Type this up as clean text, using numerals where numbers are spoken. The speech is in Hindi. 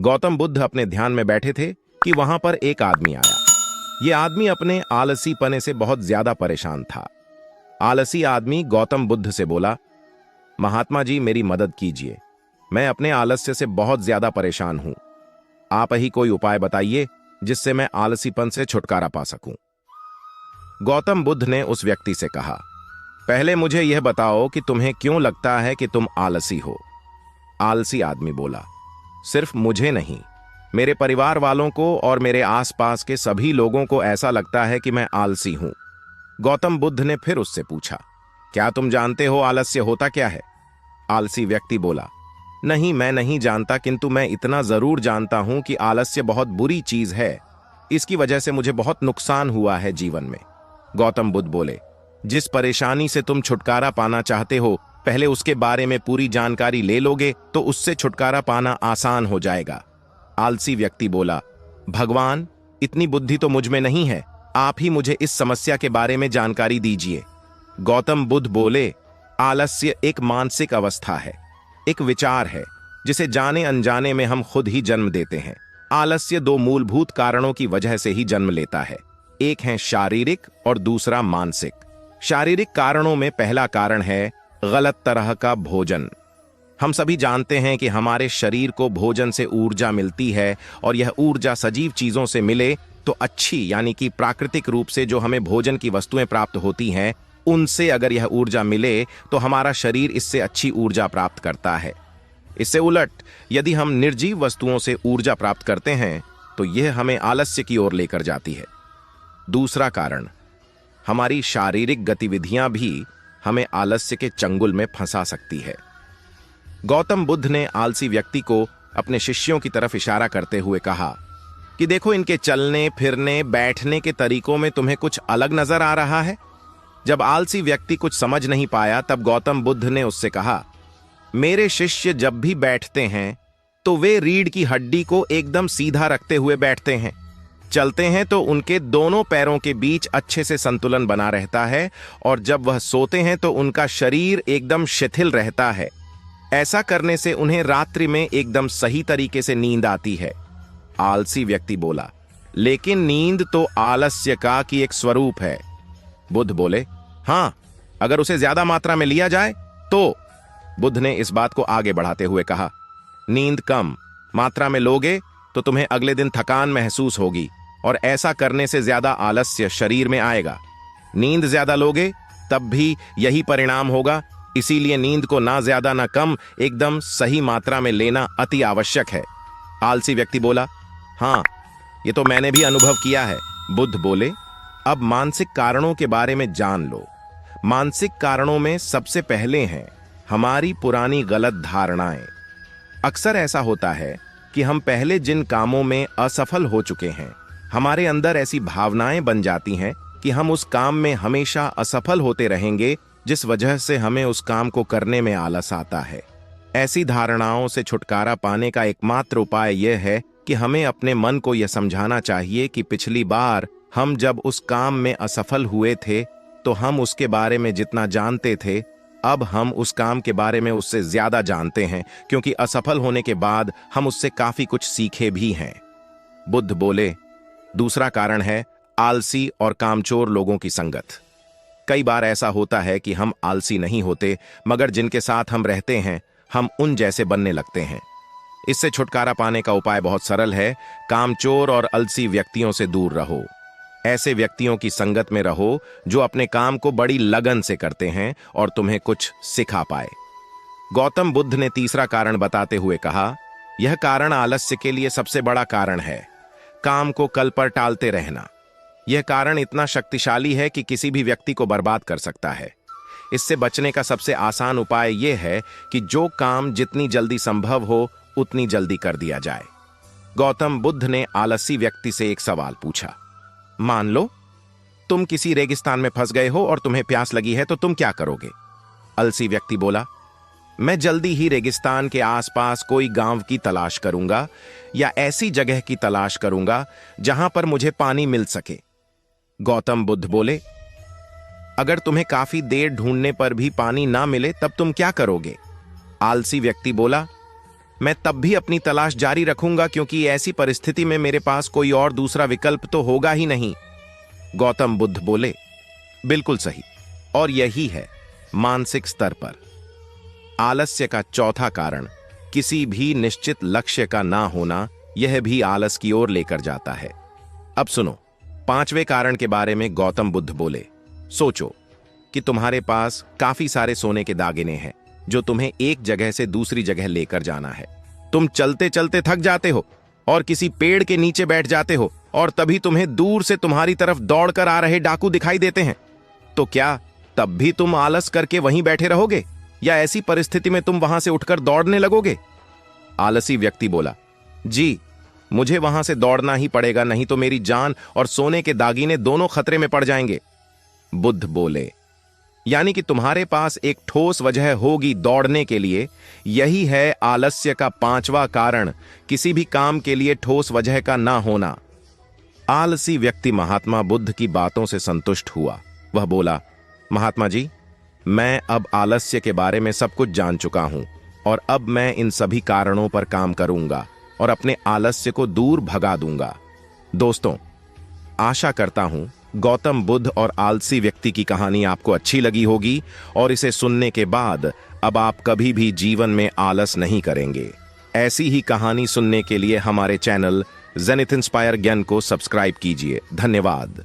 गौतम बुद्ध अपने ध्यान में बैठे थे कि वहां पर एक आदमी आया। ये आदमी अपने आलसी पने से बहुत ज्यादा परेशान था। आलसी आदमी गौतम बुद्ध से बोला, महात्मा जी मेरी मदद कीजिए, मैं अपने आलस्य से बहुत ज्यादा परेशान हूं। आप ही कोई उपाय बताइए जिससे मैं आलसीपन से छुटकारा पा सकूं। गौतम बुद्ध ने उस व्यक्ति से कहा, पहले मुझे यह बताओ कि तुम्हें क्यों लगता है कि तुम आलसी हो। आलसी आदमी बोला, सिर्फ मुझे नहीं, मेरे परिवार वालों को और मेरे आसपास के सभी लोगों को ऐसा लगता है कि मैं आलसी हूं। गौतम बुद्ध ने फिर उससे पूछा, क्या तुम जानते हो आलस्य होता क्या है? आलसी व्यक्ति बोला, नहीं मैं नहीं जानता, किंतु मैं इतना जरूर जानता हूं कि आलस्य बहुत बुरी चीज है। इसकी वजह से मुझे बहुत नुकसान हुआ है जीवन में। गौतम बुद्ध बोले, जिस परेशानी से तुम छुटकारा पाना चाहते हो, पहले उसके बारे में पूरी जानकारी ले लोगे तो उससे छुटकारा पाना आसान हो जाएगा। आलसी व्यक्ति बोला, भगवान इतनी बुद्धि तो मुझ में नहीं है, आप ही मुझे इस समस्या के बारे में जानकारी दीजिए। गौतम बुद्ध बोले, आलस्य एक मानसिक अवस्था है, एक विचार है जिसे जाने अनजाने में हम खुद ही जन्म देते हैं। आलस्य दो मूलभूत कारणों की वजह से ही जन्म लेता है, एक है शारीरिक और दूसरा मानसिक। शारीरिक कारणों में पहला कारण है गलत तरह का भोजन। हम सभी जानते हैं कि हमारे शरीर को भोजन से ऊर्जा मिलती है और यह ऊर्जा सजीव चीजों से मिले तो अच्छी यानी कि प्राकृतिक रूप से जो हमें भोजन की वस्तुएं प्राप्त होती हैं उनसे अगर यह ऊर्जा मिले तो हमारा शरीर इससे अच्छी ऊर्जा प्राप्त करता है। इससे उलट यदि हम निर्जीव वस्तुओं से ऊर्जा प्राप्त करते हैं तो यह हमें आलस्य की ओर लेकर जाती है। दूसरा कारण, हमारी शारीरिक गतिविधियां भी हमें आलस्य के चंगुल में फंसा सकती है। गौतम बुद्ध ने आलसी व्यक्ति को अपने शिष्यों की तरफ इशारा करते हुए कहा कि देखो, इनके चलने फिरने बैठने के तरीकों में तुम्हें कुछ अलग नजर आ रहा है। जब आलसी व्यक्ति कुछ समझ नहीं पाया तब गौतम बुद्ध ने उससे कहा, मेरे शिष्य जब भी बैठते हैं तो वे रीढ़ की हड्डी को एकदम सीधा रखते हुए बैठते हैं। चलते हैं तो उनके दोनों पैरों के बीच अच्छे से संतुलन बना रहता है और जब वह सोते हैं तो उनका शरीर एकदम शिथिल रहता है। ऐसा करने से उन्हें रात्रि में एकदम सही तरीके से नींद आती है। आलसी व्यक्ति बोला, लेकिन नींद तो आलस्य का की एक स्वरूप है। बुद्ध बोले, हां, अगर उसे ज्यादा मात्रा में लिया जाए तो। बुद्ध ने इस बात को आगे बढ़ाते हुए कहा, नींद कम मात्रा में लोगे तो तुम्हें अगले दिन थकान महसूस होगी और ऐसा करने से ज्यादा आलस्य शरीर में आएगा। नींद ज्यादा लोगे तब भी यही परिणाम होगा, इसीलिए नींद को ना ज्यादा ना कम एकदम सही मात्रा में लेना अति आवश्यक है। आलसी व्यक्ति बोला, हां, ये तो मैंने भी अनुभव किया है। बुद्ध बोले, अब मानसिक कारणों के बारे में जान लो। मानसिक कारणों में सबसे पहले हैं हमारी पुरानी गलत धारणाएं। अक्सर ऐसा होता है कि हम पहले जिन कामों में असफल हो चुके हैं, हमारे अंदर ऐसी भावनाएं बन जाती हैं कि हम उस काम में हमेशा असफल होते रहेंगे, जिस वजह से हमें उस काम को करने में आलस आता है। ऐसी धारणाओं से छुटकारा पाने का एकमात्र उपाय यह है कि हमें अपने मन को यह समझाना चाहिए कि पिछली बार हम जब उस काम में असफल हुए थे तो हम उसके बारे में जितना जानते थे, अब हम उस काम के बारे में उससे ज्यादा जानते हैं, क्योंकि असफल होने के बाद हम उससे काफी कुछ सीखे भी हैं। बुद्ध बोले, दूसरा कारण है आलसी और कामचोर लोगों की संगत। कई बार ऐसा होता है कि हम आलसी नहीं होते, मगर जिनके साथ हम रहते हैं हम उन जैसे बनने लगते हैं। इससे छुटकारा पाने का उपाय बहुत सरल है, कामचोर और आलसी व्यक्तियों से दूर रहो। ऐसे व्यक्तियों की संगत में रहो जो अपने काम को बड़ी लगन से करते हैं और तुम्हें कुछ सिखा पाए। गौतम बुद्ध ने तीसरा कारण बताते हुए कहा, यह कारण आलस्य के लिए सबसे बड़ा कारण है, काम को कल पर टालते रहना। यह कारण इतना शक्तिशाली है कि किसी भी व्यक्ति को बर्बाद कर सकता है। इससे बचने का सबसे आसान उपाय यह है कि जो काम जितनी जल्दी संभव हो उतनी जल्दी कर दिया जाए। गौतम बुद्ध ने आलसी व्यक्ति से एक सवाल पूछा, मान लो तुम किसी रेगिस्तान में फंस गए हो और तुम्हें प्यास लगी है तो तुम क्या करोगे? आलसी व्यक्ति बोला, मैं जल्दी ही रेगिस्तान के आसपास कोई गांव की तलाश करूंगा या ऐसी जगह की तलाश करूंगा जहां पर मुझे पानी मिल सके। गौतम बुद्ध बोले, अगर तुम्हें काफी देर ढूंढने पर भी पानी ना मिले तब तुम क्या करोगे? आलसी व्यक्ति बोला, मैं तब भी अपनी तलाश जारी रखूंगा, क्योंकि ऐसी परिस्थिति में मेरे पास कोई और दूसरा विकल्प तो होगा ही नहीं। गौतम बुद्ध बोले, बिल्कुल सही। और यही है मानसिक स्तर पर आलस्य का चौथा कारण, किसी भी निश्चित लक्ष्य का ना होना। यह भी आलस की ओर लेकर जाता है। अब सुनो, पांचवें कारण के बारे में गौतम बुद्ध बोले, सोचो कि तुम्हारे पास काफी सारे सोने के दागिने हैं जो तुम्हें एक जगह से दूसरी जगह लेकर जाना है। तुम चलते चलते थक जाते हो और किसी पेड़ के नीचे बैठ जाते हो, और तभी तुम्हें दूर से तुम्हारी तरफ दौड़कर आ रहे डाकू दिखाई देते हैं। तो क्या तब भी तुम आलस करके वहीं बैठे रहोगे, या ऐसी परिस्थिति में तुम वहां से उठकर दौड़ने लगोगे? आलसी व्यक्ति बोला, जी, मुझे वहां से दौड़ना ही पड़ेगा, नहीं तो मेरी जान और सोने के दागिने दोनों खतरे में पड़ जाएंगे। बुद्ध बोले, यानी कि तुम्हारे पास एक ठोस वजह होगी दौड़ने के लिए। यही है आलस्य का पांचवा कारण, किसी भी काम के लिए ठोस वजह का ना होना। आलसी व्यक्ति महात्मा बुद्ध की बातों से संतुष्ट हुआ। वह बोला, महात्मा जी, मैं अब आलस्य के बारे में सब कुछ जान चुका हूं, और अब मैं इन सभी कारणों पर काम करूंगा और अपने आलस्य को दूर भगा दूंगा। दोस्तों, आशा करता हूं गौतम बुद्ध और आलसी व्यक्ति की कहानी आपको अच्छी लगी होगी, और इसे सुनने के बाद अब आप कभी भी जीवन में आलस नहीं करेंगे। ऐसी ही कहानी सुनने के लिए हमारे चैनल जेनिथ इंस्पायर ज्ञान को सब्सक्राइब कीजिए। धन्यवाद।